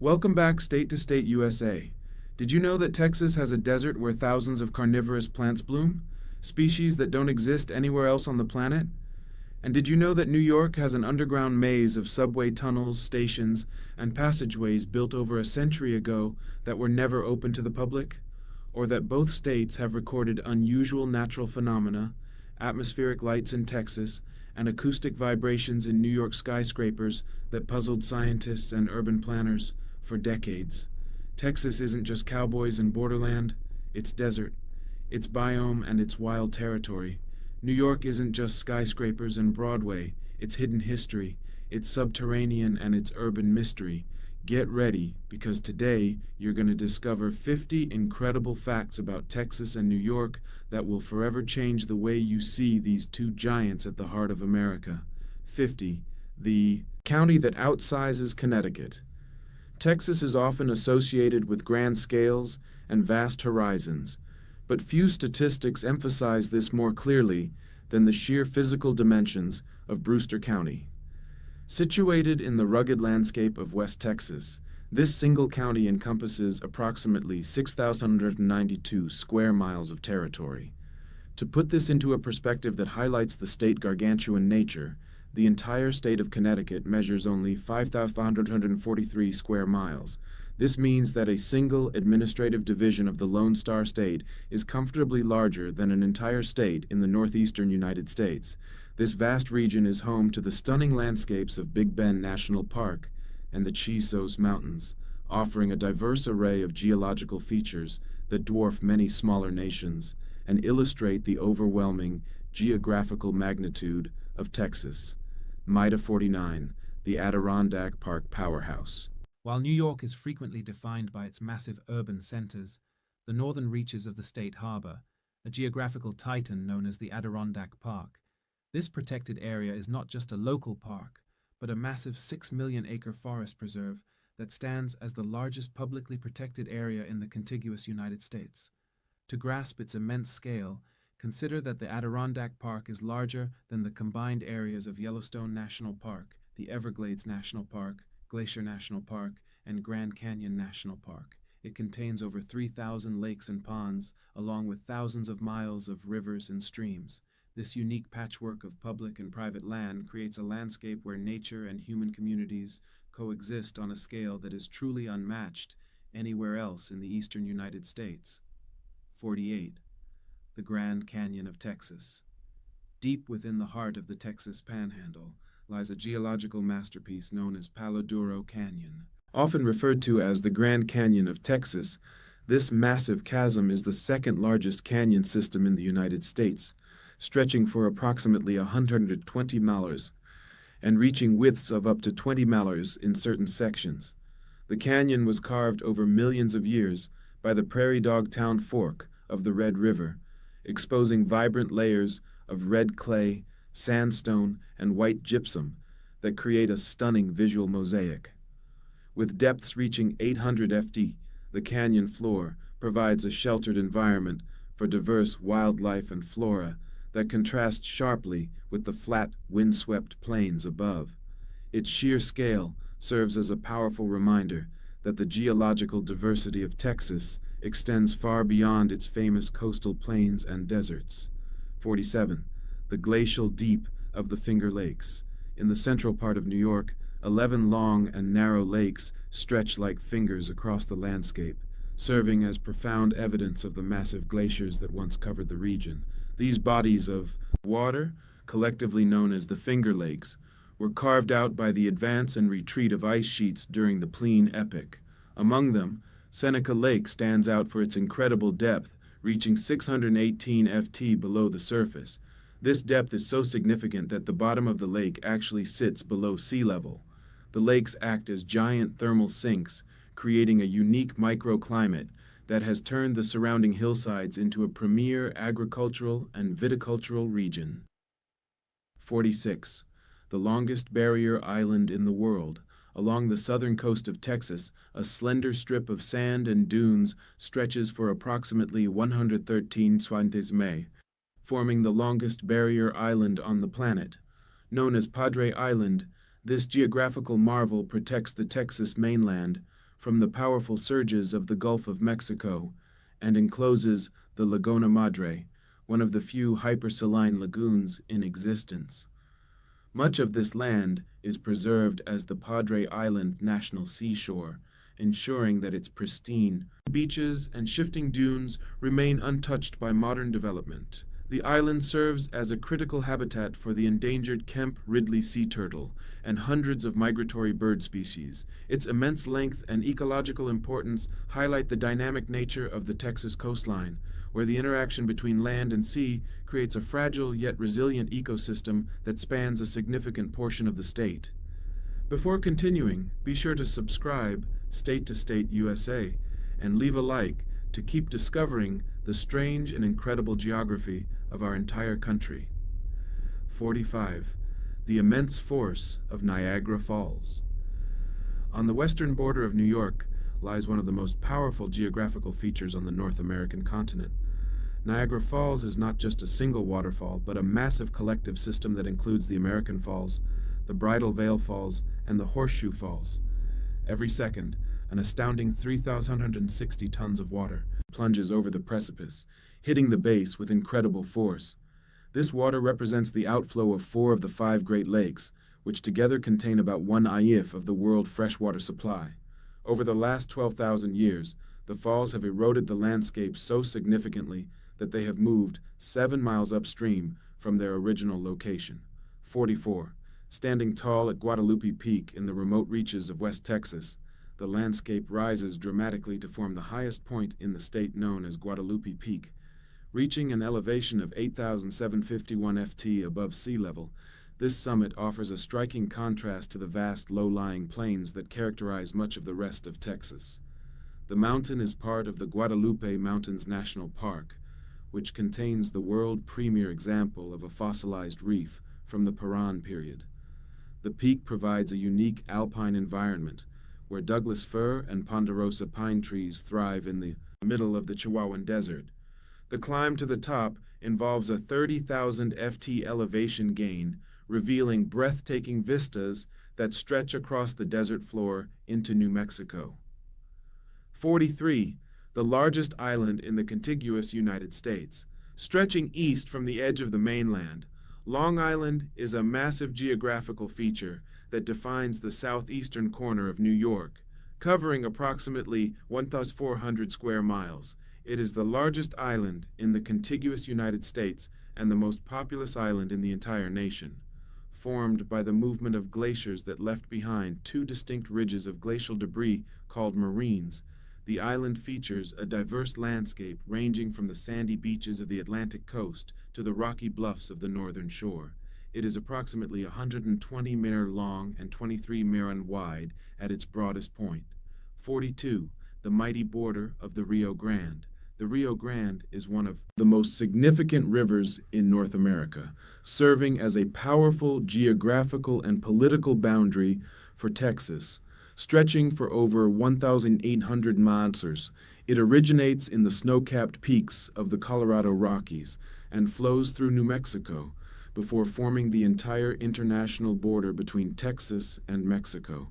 Welcome back, State to State USA. Did you know that Texas has a desert where thousands of carnivorous plants bloom? Species that don't exist anywhere else on the planet? And did you know that New York has an underground maze of subway tunnels, stations, and passageways built over a century ago that were never open to the public? Or that both states have recorded unusual natural phenomena, atmospheric lights in Texas, and acoustic vibrations in New York skyscrapers that puzzled scientists and urban planners for decades? Texas isn't just cowboys and borderland, it's desert, it's biome and it's wild territory. New York isn't just skyscrapers and Broadway, it's hidden history, it's subterranean and it's urban mystery. Get ready, because today you're going to discover 50 incredible facts about Texas and New York that will forever change the way you see these two giants at the heart of America. 50. The county that outsizes Connecticut. Texas is often associated with grand scales and vast horizons, but few statistics emphasize this more clearly than the sheer physical dimensions of Brewster County. Situated in the rugged landscape of West Texas, this single county encompasses approximately 6,192 square miles of territory. To put this into a perspective that highlights the state's gargantuan nature, the entire state of Connecticut measures only 5,543 square miles. This means that a single administrative division of the Lone Star State is comfortably larger than an entire state in the northeastern United States. This vast region is home to the stunning landscapes of Big Bend National Park and the Chisos Mountains, offering a diverse array of geological features that dwarf many smaller nations and illustrate the overwhelming geographical magnitude of Texas. MITA 49, the Adirondack Park powerhouse. While New York is frequently defined by its massive urban centers, the northern reaches of the state harbor a geographical titan known as the Adirondack Park. This protected area is not just a local park, but a massive 6 million acre forest preserve that stands as the largest publicly protected area in the contiguous United States. To grasp its immense scale, consider that the Adirondack Park is larger than the combined areas of Yellowstone National Park, the Everglades National Park, Glacier National Park, and Grand Canyon National Park. It contains over 3,000 lakes and ponds, along with thousands of miles of rivers and streams. This unique patchwork of public and private land creates a landscape where nature and human communities coexist on a scale that is truly unmatched anywhere else in the eastern United States. 48. The Grand Canyon of Texas. Deep within the heart of the Texas Panhandle lies a geological masterpiece known as Palo Duro Canyon. Often referred to as the Grand Canyon of Texas, this massive chasm is the second largest canyon system in the United States, stretching for approximately 120 miles and reaching widths of up to 20 miles in certain sections. The canyon was carved over millions of years by the Prairie Dog Town Fork of the Red River, exposing vibrant layers of red clay, sandstone, and white gypsum that create a stunning visual mosaic. With depths reaching 800 ft, the canyon floor provides a sheltered environment for diverse wildlife and flora that contrast sharply with the flat, windswept plains above. Its sheer scale serves as a powerful reminder that the geological diversity of Texas extends far beyond its famous coastal plains and deserts. 47. The glacial deep of the Finger Lakes. In the central part of New York, 11 long and narrow lakes stretch like fingers across the landscape, serving as profound evidence of the massive glaciers that once covered the region. These bodies of water, collectively known as the Finger Lakes, were carved out by the advance and retreat of ice sheets during the Pleine Epoch. Among them, Seneca Lake stands out for its incredible depth, reaching 618 ft below the surface. This depth is so significant that the bottom of the lake actually sits below sea level. The lakes act as giant thermal sinks, creating a unique microclimate that has turned the surrounding hillsides into a premier agricultural and viticultural region. 46. The longest barrier island in the world. Along the southern coast of Texas, a slender strip of sand and dunes stretches for approximately 113 mi, forming the longest barrier island on the planet. Known as Padre Island, this geographical marvel protects the Texas mainland from the powerful surges of the Gulf of Mexico and encloses the Laguna Madre, one of the few hypersaline lagoons in existence. Much of this land is preserved as the Padre Island National Seashore, ensuring that its pristine beaches and shifting dunes remain untouched by modern development. The island serves as a critical habitat for the endangered Kemp Ridley sea turtle and hundreds of migratory bird species. Its immense length and ecological importance highlight the dynamic nature of the Texas coastline, where the interaction between land and sea creates a fragile yet resilient ecosystem that spans a significant portion of the state. Before continuing, be sure to subscribe, State to State USA, and leave a like to keep discovering the strange and incredible geography of our entire country. 45. The immense force of Niagara Falls. On the western border of New York lies one of the most powerful geographical features on the North American continent. Niagara Falls is not just a single waterfall, but a massive collective system that includes the American Falls, the Bridal Veil Falls, and the Horseshoe Falls. Every second, an astounding 3,160 tons of water plunges over the precipice, hitting the base with incredible force. This water represents the outflow of 4 of the 5 Great Lakes, which together contain about 1 IF of the world freshwater supply. Over the last 12,000 years, the falls have eroded the landscape so significantly that they have moved 7 miles upstream from their original location. 44. Standing tall at Guadalupe Peak in the remote reaches of West Texas, the landscape rises dramatically to form the highest point in the state known as Guadalupe Peak. Reaching an elevation of 8,751 ft above sea level, this summit offers a striking contrast to the vast low-lying plains that characterize much of the rest of Texas. The mountain is part of the Guadalupe Mountains National Park, which contains the world premier example of a fossilized reef from the Paran period. The peak provides a unique alpine environment, where Douglas fir and ponderosa pine trees thrive in the middle of the Chihuahuan Desert. The climb to the top involves a 30,000 ft elevation gain, revealing breathtaking vistas that stretch across the desert floor into New Mexico. 43. The largest island in the contiguous United States. Stretching east from the edge of the mainland, Long Island is a massive geographical feature that defines the southeastern corner of New York, covering approximately 1,400 square miles. It is the largest island in the contiguous United States and the most populous island in the entire nation. Formed by the movement of glaciers that left behind 2 distinct ridges of glacial debris called moraines, the island features a diverse landscape ranging from the sandy beaches of the Atlantic coast to the rocky bluffs of the northern shore. It is approximately 120 mir long and 23 mir wide at its broadest point. 42. The mighty border of the Rio Grande. The Rio Grande is one of the most significant rivers in North America, serving as a powerful geographical and political boundary for Texas. Stretching for over 1,800 miles, it originates in the snow-capped peaks of the Colorado Rockies and flows through New Mexico before forming the entire international border between Texas and Mexico.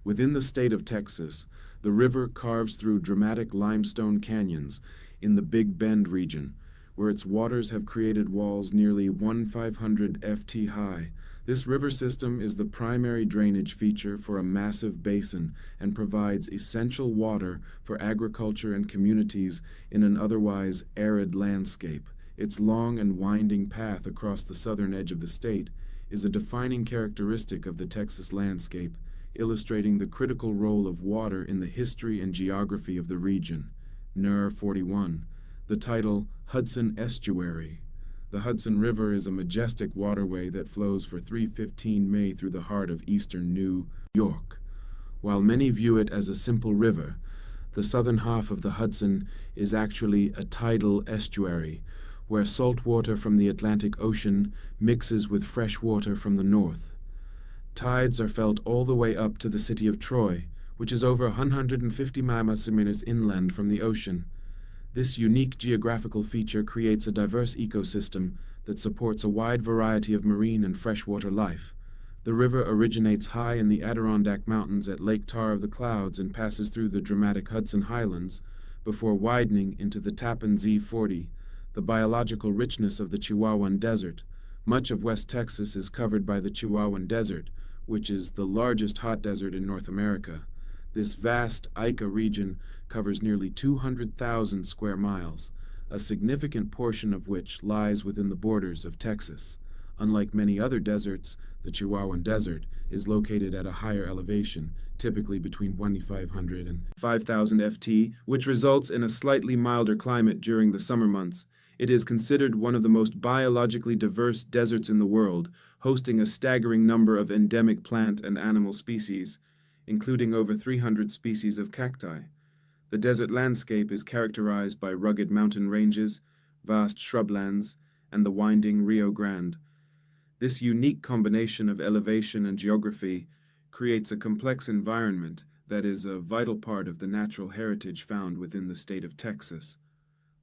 Within the state of Texas, the river carves through dramatic limestone canyons in the Big Bend region, where its waters have created walls nearly 1,500 ft high. This river system is the primary drainage feature for a massive basin and provides essential water for agriculture and communities in an otherwise arid landscape. Its long and winding path across the southern edge of the state is a defining characteristic of the Texas landscape, illustrating the critical role of water in the history and geography of the region. NER 41. The title, Hudson Estuary. The Hudson River is a majestic waterway that flows for 315 May through the heart of eastern New York. While many view it as a simple river, the southern half of the Hudson is actually a tidal estuary, where salt water from the Atlantic Ocean mixes with fresh water from the north. Tides are felt all the way up to the city of Troy, which is over 150 miles inland from the ocean. This unique geographical feature creates a diverse ecosystem that supports a wide variety of marine and freshwater life. The river originates high in the Adirondack Mountains at Lake Tar of the Clouds and passes through the dramatic Hudson Highlands before widening into the Tappan Zee 40, the biological richness of the Chihuahuan Desert. Much of West Texas is covered by the Chihuahuan Desert, which is the largest hot desert in North America. This vast Ica region covers nearly 200,000 square miles, a significant portion of which lies within the borders of Texas. Unlike many other deserts, the Chihuahuan Desert is located at a higher elevation, typically between 2,500 and 5,000 ft, which results in a slightly milder climate during the summer months. It is considered one of the most biologically diverse deserts in the world, hosting a staggering number of endemic plant and animal species, including over 300 species of cacti. The desert landscape is characterized by rugged mountain ranges, vast shrublands, and the winding Rio Grande. This unique combination of elevation and geography creates a complex environment that is a vital part of the natural heritage found within the state of Texas.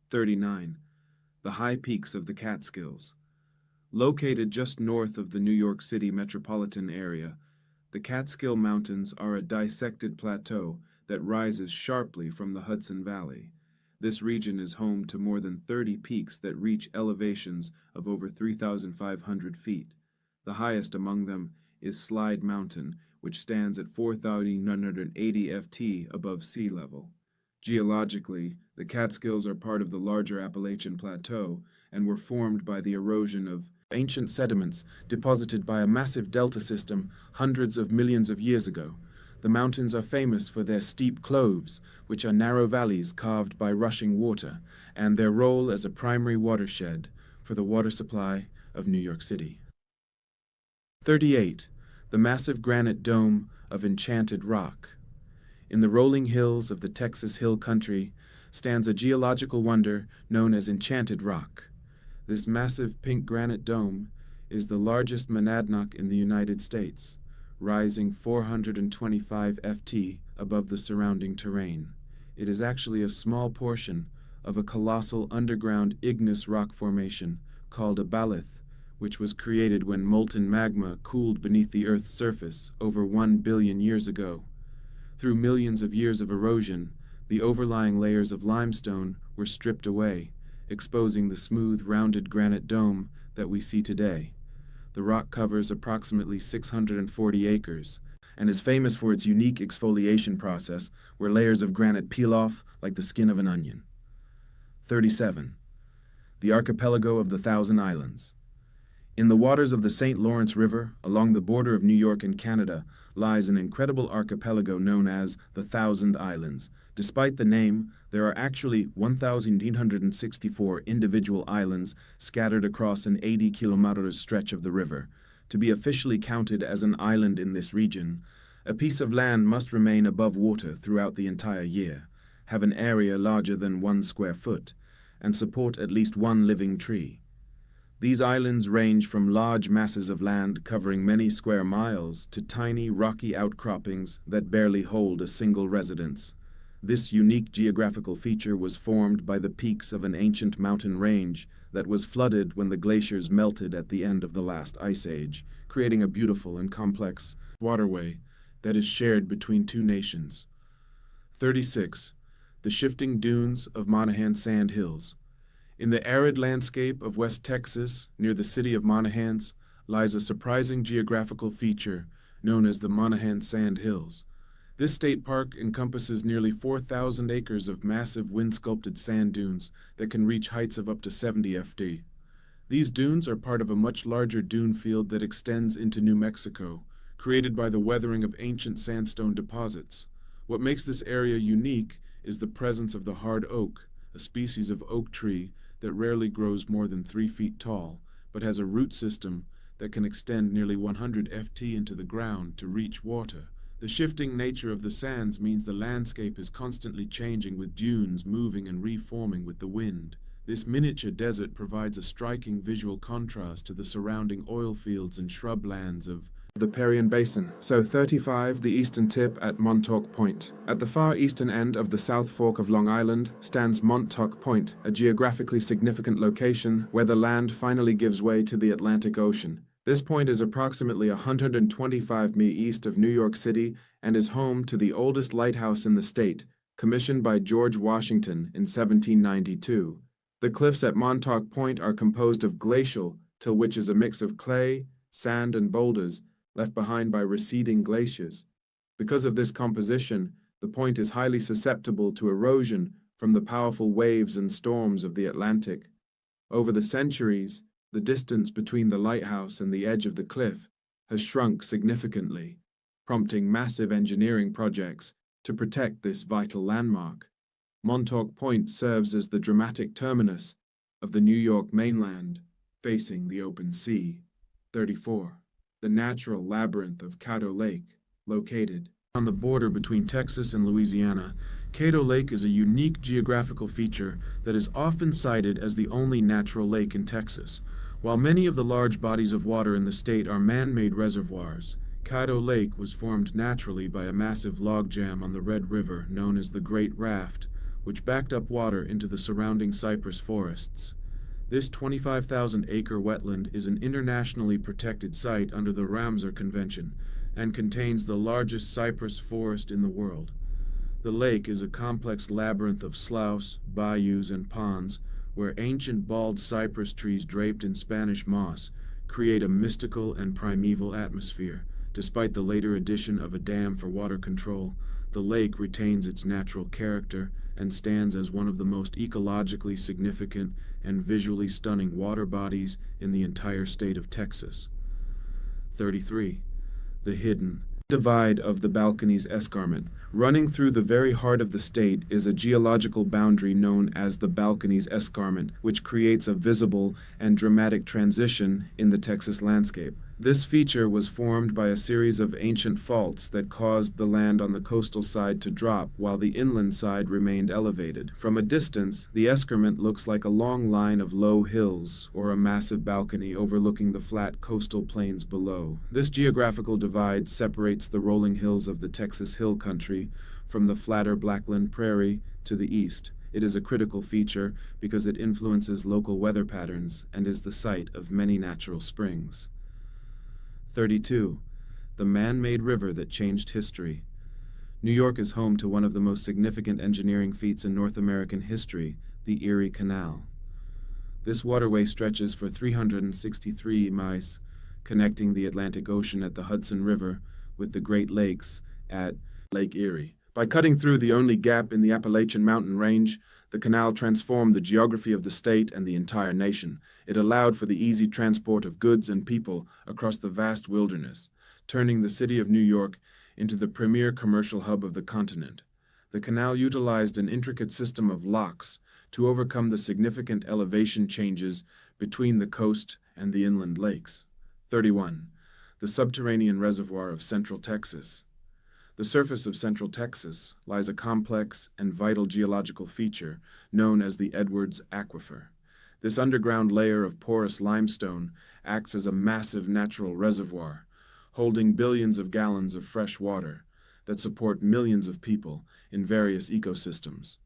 39. The high peaks of the Catskills. Located just north of the New York City metropolitan area, the Catskill Mountains are a dissected plateau that rises sharply from the Hudson Valley. This region is home to more than 30 peaks that reach elevations of over 3,500 feet. The highest among them is Slide Mountain, which stands at 4,980 ft above sea level. Geologically, the Catskills are part of the larger Appalachian Plateau and were formed by the erosion of ancient sediments deposited by a massive delta system hundreds of millions of years ago. The mountains are famous for their steep cloves, which are narrow valleys carved by rushing water, and their role as a primary watershed for the water supply of New York City. 38. The massive granite dome of Enchanted Rock. In the rolling hills of the Texas Hill Country stands a geological wonder known as Enchanted Rock. This massive pink granite dome is the largest monadnock in the United States, rising 425 ft above the surrounding terrain. It is actually a small portion of a colossal underground igneous rock formation called a balyth, which was created when molten magma cooled beneath the Earth's surface over 1 billion years ago. Through millions of years of erosion, the overlying layers of limestone were stripped away, exposing the smooth, rounded granite dome that we see today. The rock covers approximately 640 acres and is famous for its unique exfoliation process, where layers of granite peel off like the skin of an onion. 37. The Archipelago of the Thousand Islands. In the waters of the St. Lawrence River, along the border of New York and Canada, lies an incredible archipelago known as the Thousand Islands. Despite the name, there are actually 1,864 individual islands scattered across an 80-kilometer stretch of the river. To be officially counted as an island in this region, a piece of land must remain above water throughout the entire year, have an area larger than 1 square foot, and support at least one living tree. These islands range from large masses of land covering many square miles to tiny rocky outcroppings that barely hold a single residence. This unique geographical feature was formed by the peaks of an ancient mountain range that was flooded when the glaciers melted at the end of the last ice age, creating a beautiful and complex waterway that is shared between two nations. 36. The shifting dunes of Monaghan Sand Hills. In the arid landscape of West Texas, near the city of Monahans, lies a surprising geographical feature known as the Monaghan Sand Hills. This state park encompasses nearly 4,000 acres of massive wind-sculpted sand dunes that can reach heights of up to 70 ft. These dunes are part of a much larger dune field that extends into New Mexico, created by the weathering of ancient sandstone deposits. What makes this area unique is the presence of the hard oak, a species of oak tree that rarely grows more than 3 feet tall, but has a root system that can extend nearly 100 ft into the ground to reach water. The shifting nature of the sands means the landscape is constantly changing, with dunes moving and reforming with the wind. This miniature desert provides a striking visual contrast to the surrounding oil fields and shrublands of the Permian Basin. So 35, the eastern tip at Montauk Point. At the far eastern end of the South Fork of Long Island stands Montauk Point, a geographically significant location where the land finally gives way to the Atlantic Ocean. This point is approximately 125 mi east of New York City and is home to the oldest lighthouse in the state, commissioned by George Washington in 1792. The cliffs at Montauk Point are composed of glacial, till which is a mix of clay, sand, and boulders left behind by receding glaciers. Because of this composition, the point is highly susceptible to erosion from the powerful waves and storms of the Atlantic. Over the centuries, the distance between the lighthouse and the edge of the cliff has shrunk significantly, prompting massive engineering projects to protect this vital landmark. Montauk Point serves as the dramatic terminus of the New York mainland, facing the open sea. 34. The natural labyrinth of Caddo Lake, located on the border between Texas and Louisiana. Caddo Lake is a unique geographical feature that is often cited as the only natural lake in Texas. While many of the large bodies of water in the state are man-made reservoirs, Caddo Lake was formed naturally by a massive log jam on the Red River known as the Great Raft, which backed up water into the surrounding cypress forests. This 25,000-acre wetland is an internationally protected site under the Ramsar Convention and contains the largest cypress forest in the world. The lake is a complex labyrinth of sloughs, bayous, and ponds, where ancient bald cypress trees draped in Spanish moss create a mystical and primeval atmosphere. Despite the later addition of a dam for water control, the lake retains its natural character and stands as one of the most ecologically significant and visually stunning water bodies in the entire state of Texas. 33. The hidden divide of the Balconies Escarpment. Running through the very heart of the state is a geological boundary known as the Balconies Escarpment, which creates a visible and dramatic transition in the Texas landscape. This feature was formed by a series of ancient faults that caused the land on the coastal side to drop while the inland side remained elevated. From a distance, the escarpment looks like a long line of low hills or a massive balcony overlooking the flat coastal plains below. This geographical divide separates the rolling hills of the Texas Hill Country from the flatter Blackland Prairie to the east. It is a critical feature because it influences local weather patterns and is the site of many natural springs. 32. The man-made river that changed history. New York is home to one of the most significant engineering feats in North American history, the Erie Canal. This waterway stretches for 363 miles, connecting the Atlantic Ocean at the Hudson River with the Great Lakes at Lake Erie. By cutting through the only gap in the Appalachian mountain range, the canal transformed the geography of the state and the entire nation. It allowed for the easy transport of goods and people across the vast wilderness, turning the city of New York into the premier commercial hub of the continent. The canal utilized an intricate system of locks to overcome the significant elevation changes between the coast and the inland lakes. 31. The subterranean reservoir of Central Texas. The surface of Central Texas lies a complex and vital geological feature known as the Edwards Aquifer. This underground layer of porous limestone acts as a massive natural reservoir, holding billions of gallons of fresh water that support millions of people in various ecosystems.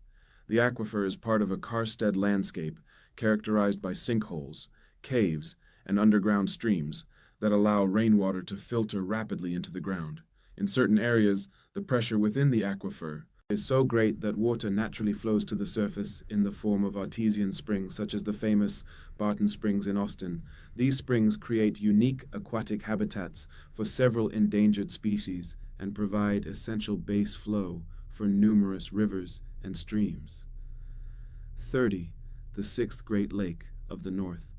The aquifer is part of a karst landscape characterized by sinkholes, caves, and underground streams that allow rainwater to filter rapidly into the ground. In certain areas, the pressure within the aquifer is so great that water naturally flows to the surface in the form of artesian springs, such as the famous Barton Springs in Austin. These springs create unique aquatic habitats for several endangered species and provide essential base flow for numerous rivers and streams. 30. The sixth Great Lake of the North.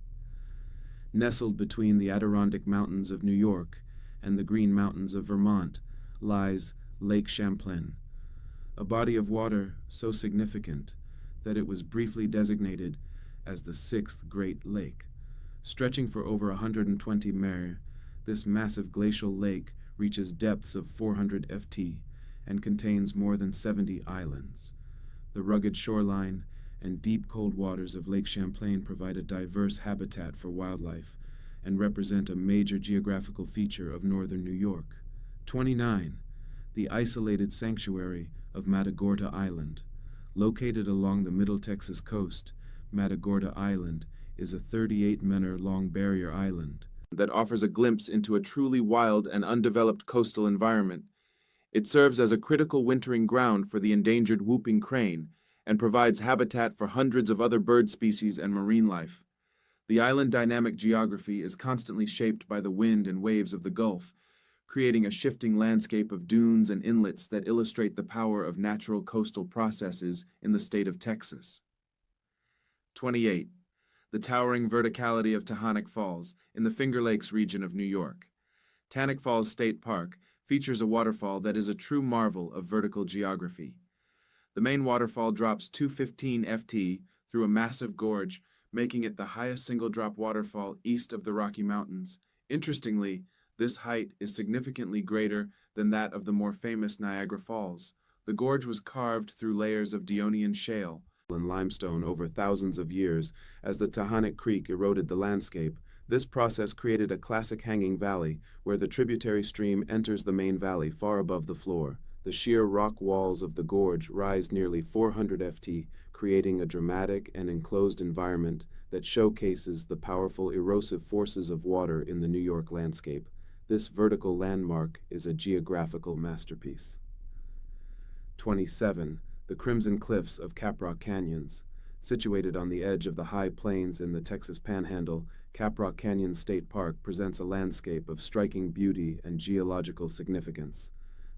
Nestled between the Adirondack Mountains of New York and the Green Mountains of Vermont lies Lake Champlain, a body of water so significant that it was briefly designated as the sixth Great Lake. Stretching for over 120 miles, this massive glacial lake reaches depths of 400 ft and contains more than 70 islands. The rugged shoreline and deep cold waters of Lake Champlain provide a diverse habitat for wildlife and represent a major geographical feature of northern New York. 29. The isolated sanctuary of Matagorda Island. Located along the Middle Texas coast, Matagorda Island is a 38-meter long barrier island that offers a glimpse into a truly wild and undeveloped coastal environment. It serves as a critical wintering ground for the endangered whooping crane and provides habitat for hundreds of other bird species and marine life. The island dynamic geography is constantly shaped by the wind and waves of the Gulf, creating a shifting landscape of dunes and inlets that illustrate the power of natural coastal processes in the state of Texas. 28. The towering verticality of Tectonic Falls in the Finger Lakes region of New York. Tectonic Falls State Park features a waterfall that is a true marvel of vertical geography. The main waterfall drops 215 ft through a massive gorge, making it the highest single-drop waterfall east of the Rocky Mountains. Interestingly, this height is significantly greater than that of the more famous Niagara Falls. The gorge was carved through layers of Devonian shale and limestone over thousands of years as the Tectonic Creek eroded the landscape. This process created a classic hanging valley where the tributary stream enters the main valley far above the floor. The sheer rock walls of the gorge rise nearly 400 ft, creating a dramatic and enclosed environment that showcases the powerful erosive forces of water in the New York landscape. This vertical landmark is a geographical masterpiece. 27. The Crimson Cliffs of Caprock Canyons. Situated on the edge of the high plains in the Texas Panhandle, Caprock Canyon State Park presents a landscape of striking beauty and geological significance.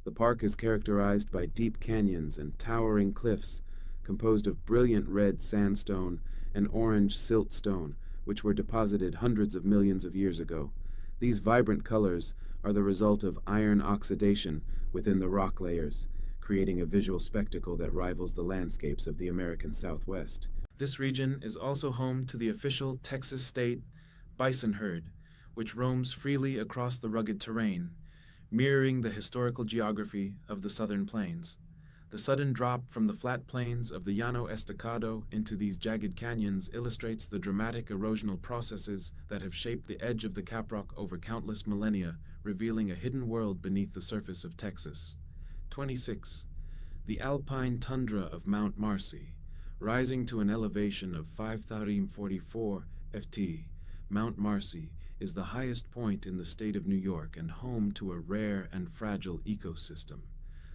The park is characterized by deep canyons and towering cliffs composed of brilliant red sandstone and orange siltstone, which were deposited hundreds of millions of years ago. These vibrant colors are the result of iron oxidation within the rock layers, creating a visual spectacle that rivals the landscapes of the American Southwest. This region is also home to the official Texas state bison herd, which roams freely across the rugged terrain, mirroring the historical geography of the southern plains. The sudden drop from the flat plains of the Llano Estacado into these jagged canyons illustrates the dramatic erosional processes that have shaped the edge of the caprock over countless millennia, revealing a hidden world beneath the surface of Texas. 26. The alpine tundra of Mount Marcy. Rising to an elevation of 5,044 ft, Mount Marcy is the highest point in the state of New York and home to a rare and fragile ecosystem.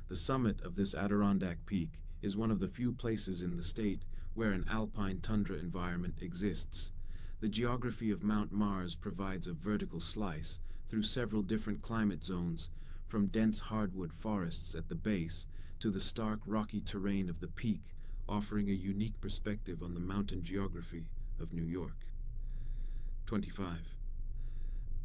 The summit of this Adirondack peak is one of the few places in the state where an alpine tundra environment exists. The geography of Mount Mars provides a vertical slice through several different climate zones, from dense hardwood forests at the base to the stark rocky terrain of the peak, offering a unique perspective on the mountain geography of New York. 25.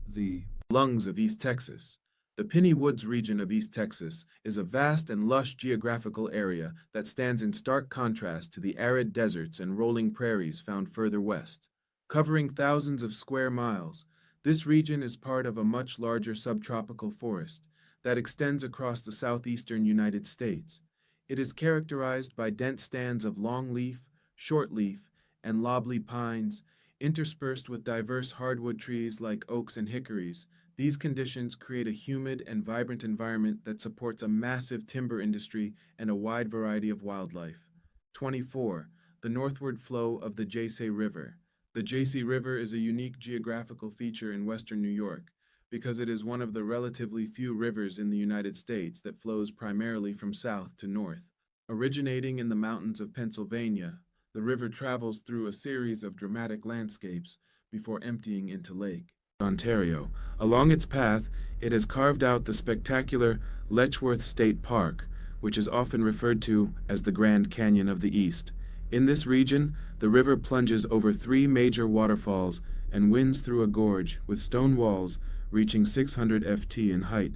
The lungs of East Texas. The Piney Woods region of East Texas is a vast and lush geographical area that stands in stark contrast to the arid deserts and rolling prairies found further west. Covering thousands of square miles, this region is part of a much larger subtropical forest that extends across the southeastern United States. It is characterized by dense stands of longleaf, shortleaf, and lobley pines, interspersed with diverse hardwood trees like oaks and hickories. These conditions create a humid and vibrant environment that supports a massive timber industry and a wide variety of wildlife. 24. The northward flow of the Jace River. The Jace River is a unique geographical feature in western New York because it is one of the relatively few rivers in the United States that flows primarily from south to north. Originating in the mountains of Pennsylvania, the river travels through a series of dramatic landscapes before emptying into Lake Ontario. Along its path, it has carved out the spectacular Letchworth State Park, which is often referred to as the Grand Canyon of the East. In this region, the river plunges over 3 major waterfalls and winds through a gorge with stone walls reaching 600 ft in height.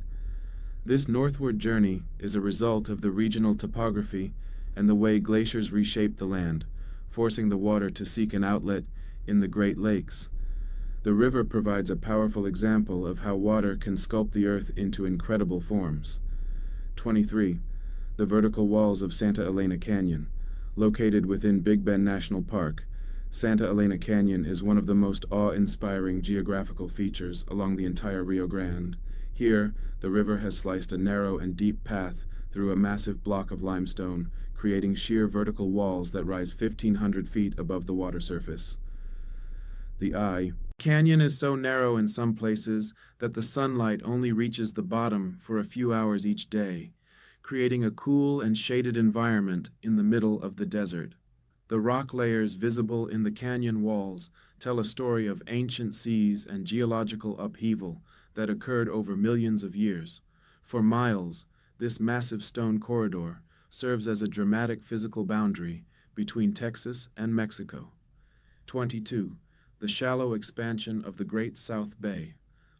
This northward journey is a result of the regional topography and the way glaciers reshape the land, forcing the water to seek an outlet in the Great Lakes. The river provides a powerful example of how water can sculpt the earth into incredible forms. 23. The vertical walls of Santa Elena Canyon. Located within Big Bend National Park, Santa Elena Canyon is one of the most awe-inspiring geographical features along the entire Rio Grande. Here, the river has sliced a narrow and deep path through a massive block of limestone, creating sheer vertical walls that rise 1,500 feet above the water surface. The eye Canyon is so narrow in some places that the sunlight only reaches the bottom for a few hours each day, creating a cool and shaded environment in the middle of the desert. The rock layers visible in the canyon walls tell a story of ancient seas and geological upheaval that occurred over millions of years. For miles, this massive stone corridor serves as a dramatic physical boundary between Texas and Mexico. 22. The shallow expansion of the Great South Bay.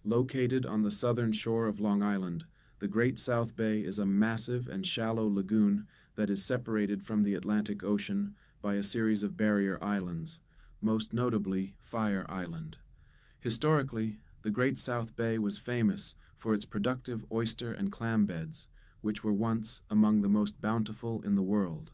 Located on the southern shore of Long Island, the Great South Bay is a massive and shallow lagoon that is separated from the Atlantic Ocean by a series of barrier islands, most notably Fire Island. Historically, the Great South Bay was famous for its productive oyster and clam beds, which were once among the most bountiful in the world.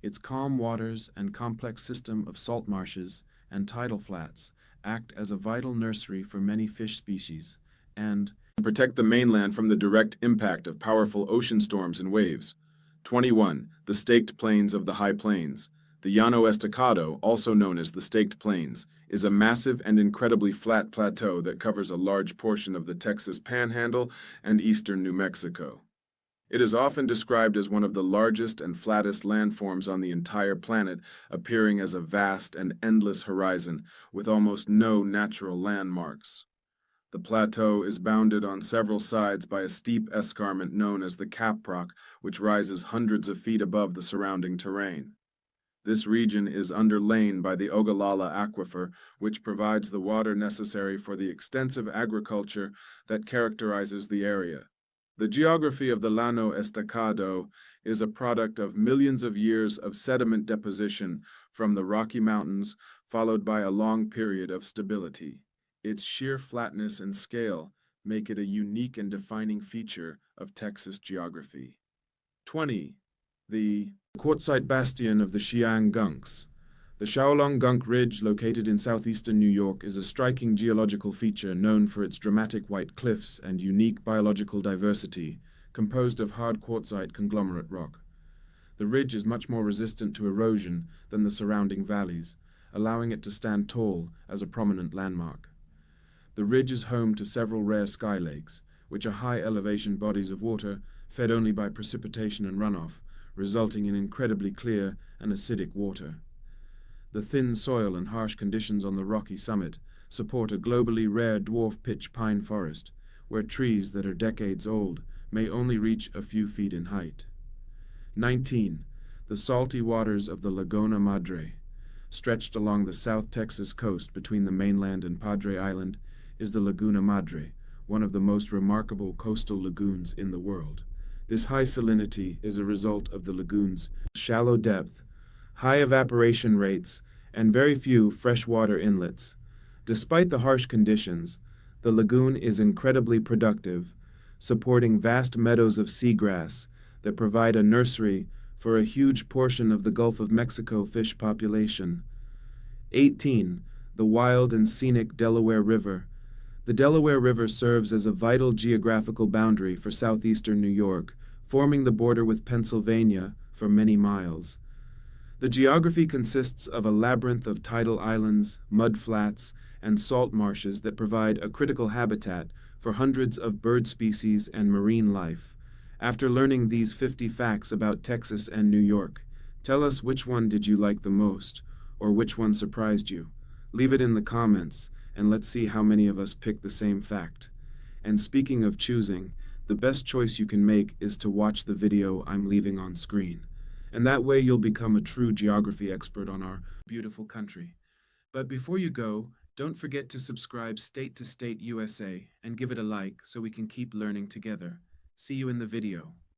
Its calm waters and complex system of salt marshes and tidal flats act as a vital nursery for many fish species and protect the mainland from the direct impact of powerful ocean storms and waves. 21. The Staked Plains of the High Plains. The Llano Estacado, also known as the Staked Plains, is a massive and incredibly flat plateau that covers a large portion of the Texas Panhandle and eastern New Mexico. It is often described as one of the largest and flattest landforms on the entire planet, appearing as a vast and endless horizon with almost no natural landmarks. The plateau is bounded on several sides by a steep escarpment known as the Caprock, which rises hundreds of feet above the surrounding terrain. This region is underlain by the Ogallala Aquifer, which provides the water necessary for the extensive agriculture that characterizes the area. The geography of the Llano Estacado is a product of millions of years of sediment deposition from the Rocky Mountains, followed by a long period of stability. Its sheer flatness and scale make it a unique and defining feature of Texas geography. 20. The quartzite bastion of the Xiang Gunks. The Shaolong Gunk Ridge, located in southeastern New York, is a striking geological feature known for its dramatic white cliffs and unique biological diversity, composed of hard quartzite conglomerate rock. The ridge is much more resistant to erosion than the surrounding valleys, allowing it to stand tall as a prominent landmark. The ridge is home to several rare sky lakes, which are high-elevation bodies of water fed only by precipitation and runoff, resulting in incredibly clear and acidic water. The thin soil and harsh conditions on the rocky summit support a globally rare dwarf pitch pine forest, where trees that are decades old may only reach a few feet in height. 19. The salty waters of the Laguna Madre. Stretched along the South Texas coast between the mainland and Padre Island is the Laguna Madre, one of the most remarkable coastal lagoons in the world. This high salinity is a result of the lagoon's shallow depth, high evaporation rates, and very few freshwater inlets. Despite the harsh conditions, the lagoon is incredibly productive, supporting vast meadows of seagrass that provide a nursery for a huge portion of the Gulf of Mexico fish population. 18. The wild and scenic Delaware River. The Delaware River serves as a vital geographical boundary for southeastern New York, forming the border with Pennsylvania for many miles. The geography consists of a labyrinth of tidal islands, mud flats, and salt marshes that provide a critical habitat for hundreds of bird species and marine life. After learning these 50 facts about Texas and New York, tell us which one did you like the most, or which one surprised you. Leave it in the comments, and let's see how many of us picked the same fact. And speaking of choosing, the best choice you can make is to watch the video I'm leaving on screen. And that way you'll become a true geography expert on our beautiful country. But before you go, don't forget to subscribe State to State USA and give it a like so we can keep learning together. See you in the video.